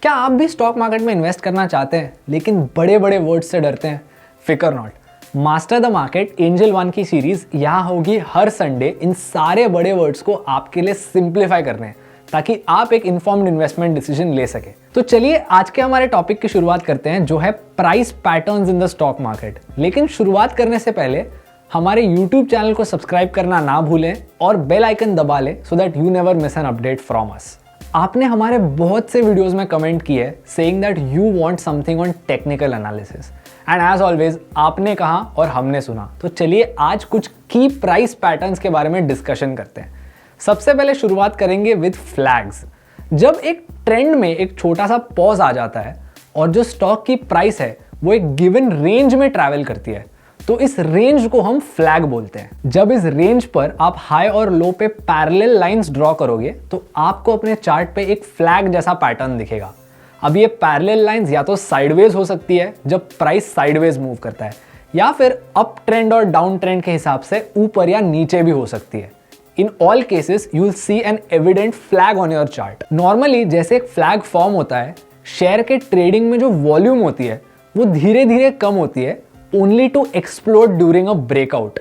क्या आप भी स्टॉक मार्केट में इन्वेस्ट करना चाहते हैं लेकिन बड़े बड़े वर्ड्स से डरते हैं? फिकर not, master the market angel one की सीरीज यहाँ होगी हर संडे इन सारे बड़े वर्ड्स को आपके लिए सिंप्लीफाई करने हैं ताकि आप एक इन्फॉर्म्ड इन्वेस्टमेंट डिसीजन ले सके। तो चलिए आज के हमारे टॉपिक की शुरुआत करते हैं जो है price patterns in the stock market. लेकिन शुरुआत करने से पहले हमारे YouTube चैनल को सब्सक्राइब करना ना भूलें और बेल आइकन दबा लें so that you never miss an update from us. आपने हमारे बहुत से वीडियोस में कमेंट किए saying that you want something on technical analysis and as always आपने कहा और हमने सुना। तो चलिए आज कुछ की प्राइस पैटर्न्स के बारे में डिस्कशन करते हैं। सबसे पहले शुरुआत करेंगे विद फ्लैग्स। जब एक ट्रेंड में एक छोटा सा पॉज आ जाता है और जो स्टॉक की प्राइस है वो एक गिवन रेंज में ट्रैवल करती है तो इस रेंज को हम फ्लैग बोलते हैं। जब इस रेंज पर आप हाई और लो पे पैरेलल लाइंस ड्रॉ करोगे तो आपको अपने चार्ट पे एक फ्लैग जैसा पैटर्न दिखेगा। अब ये पैरेलल लाइंस या तो साइडवेज हो सकती है जब प्राइस साइडवेज मूव करता है, या फिर अप ट्रेंड और डाउन ट्रेंड के हिसाब से ऊपर या नीचे भी हो सकती है। In all cases you will see an evident flag on your chart. Normally जैसे एक फ्लैग फॉर्म होता है, शेयर के ट्रेडिंग में जो वॉल्यूम होती है वो धीरे धीरे कम होती है only to explode during a breakout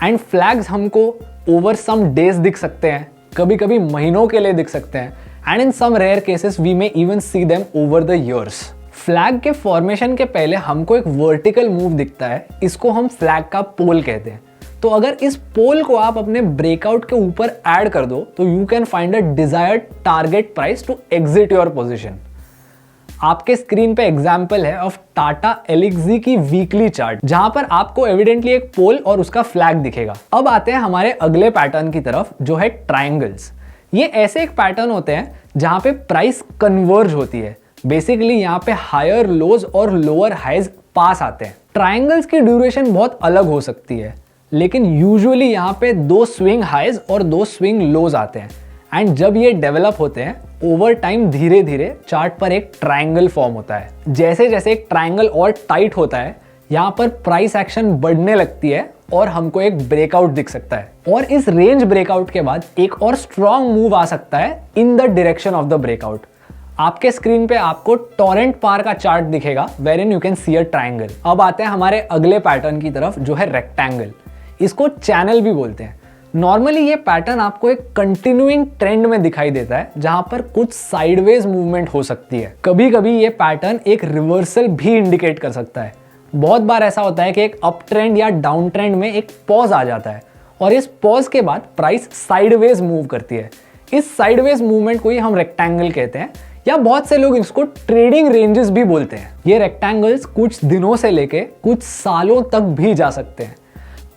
and flags हमको over some days दिख सकते हैं, कभी कभी महीनों के लिए दिख सकते हैं and in some rare cases we may even see them over the years। Flag के फॉर्मेशन के पहले हमको एक वर्टिकल मूव दिखता है, इसको हम फ्लैग का पोल कहते हैं। तो अगर इस पोल को आप अपने ब्रेकआउट के ऊपर ऐड कर दो तो you can find a desired target price to exit your position. आपके स्क्रीन पे एग्जाम्पल है ऑफ टाटा एलिक्सी की वीकली चार्ट जहां पर आपको एविडेंटली एक पोल और उसका फ्लैग दिखेगा। अब आते हैं हमारे अगले पैटर्न की तरफ जो है ट्रायंगल्स। ये ऐसे एक पैटर्न होते हैं जहां पे प्राइस कन्वर्ज होती है। बेसिकली यहाँ पे हायर लोज और लोअर हाइज पास आते हैं। ट्रायंगल्स की ड्यूरेशन बहुत अलग हो सकती है लेकिन यूजुअली यहाँ पे 2 स्विंग हाइज और 2 स्विंग लोज आते हैं एंड जब ये डेवलप होते हैं ओवर टाइम धीरे धीरे चार्ट पर एक ट्रायंगल फॉर्म होता है। जैसे जैसे एक ट्रायंगल और टाइट होता है यहाँ पर प्राइस एक्शन बढ़ने लगती है और हमको एक ब्रेकआउट दिख सकता है और इस रेंज ब्रेकआउट के बाद एक और स्ट्रॉन्ग मूव आ सकता है in the direction of the breakout. आपके स्क्रीन पे आपको टॉरेंट पार का चार्ट दिखेगा wherein you can see a triangle. अब आते हैं हमारे अगले पैटर्न की तरफ जो है रेक्टेंगल। इसको चैनल भी बोलते हैं। नॉर्मली ये पैटर्न आपको एक कंटिन्यूइंग ट्रेंड में दिखाई देता है जहां पर कुछ साइडवेज मूवमेंट हो सकती है। कभी कभी ये पैटर्न एक रिवर्सल भी इंडिकेट कर सकता है। बहुत बार ऐसा होता है कि एक अप ट्रेंड या डाउन ट्रेंड में एक पॉज आ जाता है और इस पॉज के बाद प्राइस साइडवेज मूव करती है। इस साइडवेज मूवमेंट को ही हम रेक्टेंगल कहते हैं या बहुत से लोग इसको ट्रेडिंग रेंजेस भी बोलते हैं। ये रेक्टेंगल्स कुछ दिनों से लेके कुछ सालों तक भी जा सकते हैं।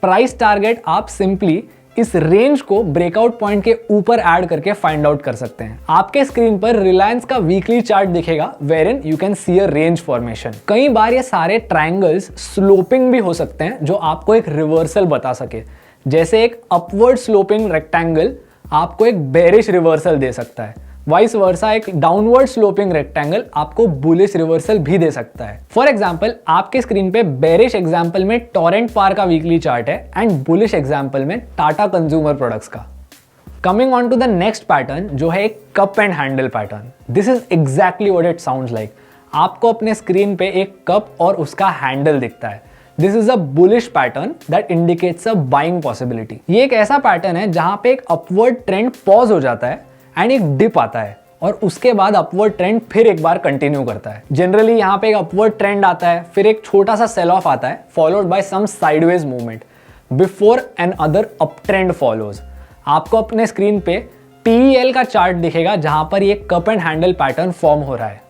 प्राइस टारगेट आप सिंपली इस रेंज को ब्रेकआउट पॉइंट के ऊपर ऐड करके फाइंड आउट कर सकते हैं। आपके स्क्रीन पर रिलायंस का वीकली चार्ट दिखेगा wherein you can see a range formation. कई बार ये सारे ट्रायंगल्स स्लोपिंग भी हो सकते हैं जो आपको एक रिवर्सल बता सके। जैसे एक अपवर्ड स्लोपिंग रेक्टेंगल आपको एक बेरिश रिवर्सल दे सकता है, वाइस वर्सा एक डाउनवर्ड स्लोपिंग रेक्टेंगल आपको बुलिश रिवर्सल भी दे सकता है। फॉर एग्जांपल आपके स्क्रीन पे बेरिश एग्जांपल में टॉरेंट पार का वीकली चार्ट है एंड बुलिश एग्जांपल में टाटा कंज्यूमर प्रोडक्ट्स का। Coming on to the next pattern जो है एक cup and handle pattern. This is exactly what it sounds like. आपको अपने स्क्रीन पे एक कप और उसका हैंडल दिखता है। This is a bullish pattern that indicates a buying possibility. ये एक ऐसा पैटर्न है जहां पे एक अपवर्ड ट्रेंड पॉज हो जाता है एंड एक डिप आता है और उसके बाद अपवर्ड ट्रेंड फिर एक बार कंटिन्यू करता है। जनरली यहाँ पे एक अपवर्ड ट्रेंड आता है, फिर एक छोटा सा सेल ऑफ आता है followed by some sideways movement before another uptrend follows. आपको अपने स्क्रीन पे PEL का चार्ट दिखेगा जहां पर ये cup and handle pattern form हो रहा है।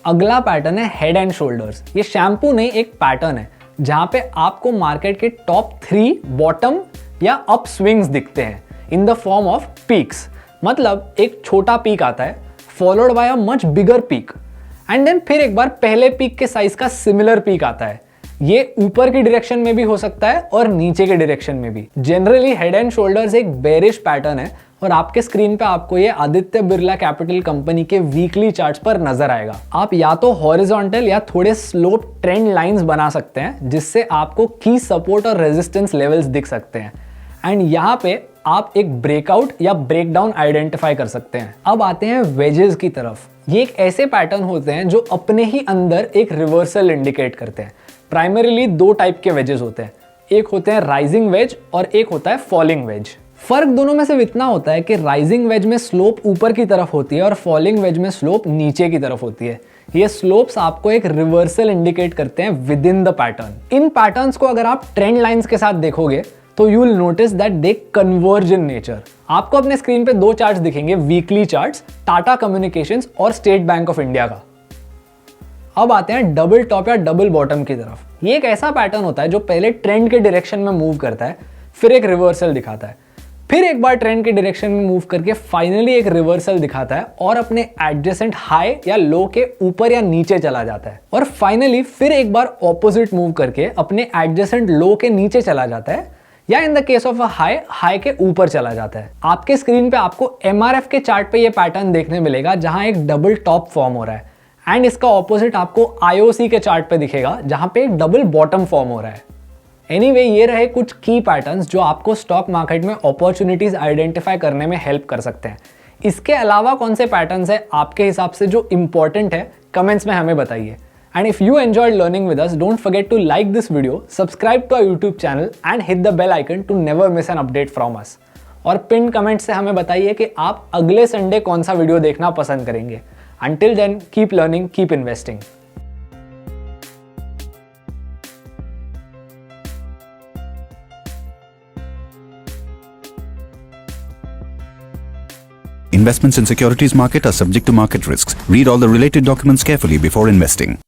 अगला पैटर्न है हेड एंड शोल्डर्स। ये शैम्पू नहीं एक पैटर्न है जहां पे आपको मार्केट के टॉप 3 बॉटम या अप स्विंग्स दिखते हैं in the form of peaks. मतलब एक छोटा पीक आता है followed by a much bigger peak and then फिर एक बार पहले पीक के साइज का सिमिलर पीक आता है। ये ऊपर की डायरेक्शन में भी हो सकता है और नीचे के डायरेक्शन में भी। जनरली हेड एंड शोल्डर्स एक बेरिश पैटर्न है और आपके स्क्रीन पे आपको ये आदित्य बिरला कैपिटल कंपनी के वीकली चार्ट्स पर नजर आएगा। आप या तो हॉरिजॉन्टल या थोड़े स्लोप ट्रेंड लाइंस बना सकते हैं जिससे आपको की सपोर्ट और रेजिस्टेंस लेवल्स दिख सकते हैं एंड यहाँ पे आप एक ब्रेकआउट या ब्रेकडाउन आइडेंटिफाई कर सकते हैं। अब आते हैं वेजेस की तरफ। ये एक ऐसे पैटर्न होते हैं जो अपने ही अंदर एक रिवर्सल इंडिकेट करते हैं। प्राइमरीली दो टाइप के वेजेस होते हैं, एक होते हैं राइजिंग वेज और एक होता है फॉलिंग वेज। फर्क दोनों में सिर्फ इतना होता है कि राइजिंग वेज में स्लोप ऊपर की तरफ होती है और फॉलिंग वेज में स्लोप नीचे की तरफ होती है। ये स्लोप्स आपको एक रिवर्सल इंडिकेट करते हैं with in the pattern. In patterns को अगर आप ट्रेंड लाइंस के साथ देखोगे तो you will notice that they converge in nature. आपको अपने स्क्रीन पे दो चार्ट्स दिखेंगे, वीकली चार्ट्स, टाटा कम्युनिकेशंस और स्टेट बैंक ऑफ इंडिया का। अब आते हैं डबल टॉप या डबल बॉटम की तरफ। ये एक ऐसा पैटर्न होता है जो पहले ट्रेंड के डायरेक्शन में मूव करता है, फिर एक रिवर्सल दिखाता है, फिर एक बार ट्रेंड के डायरेक्शन में मूव करके फाइनली एक रिवर्सल दिखाता है और अपने एडजेसेंट हाई या लो के ऊपर या नीचे चला जाता है, और फाइनली फिर एक बार ऑपोजिट मूव करके अपने एडजेसेंट लो के नीचे चला जाता है, या in the case of a high के ऊपर चला जाता है। आपके स्क्रीन पे आपको एमआरएफ के चार्ट पे ये पैटर्न देखने मिलेगा जहां एक डबल टॉप फॉर्म हो रहा है, एंड इसका ऑपोजिट आपको आईओसी के चार्ट पे दिखेगा जहां पे एक डबल बॉटम फॉर्म हो रहा है। एनीवे, ये रहे कुछ की पैटर्न्स जो आपको स्टॉक मार्केट में अपॉर्चुनिटीज आइडेंटिफाई करने में हेल्प कर सकते हैं। इसके अलावा कौन से पैटर्न्स है आपके हिसाब से जो इंपॉर्टेंट है, कमेंट्स में हमें बताइए। And if you enjoyed learning with us, don't forget to like this video, subscribe to our YouTube channel and hit the bell icon to never miss an update from us. और pin comment से हमें बताइए कि आप अगले Sunday कौन सा video देखना पसंद करेंगे। Until then, keep learning, keep investing. Investments in securities market are subject to market risks. Read all the related documents carefully before investing.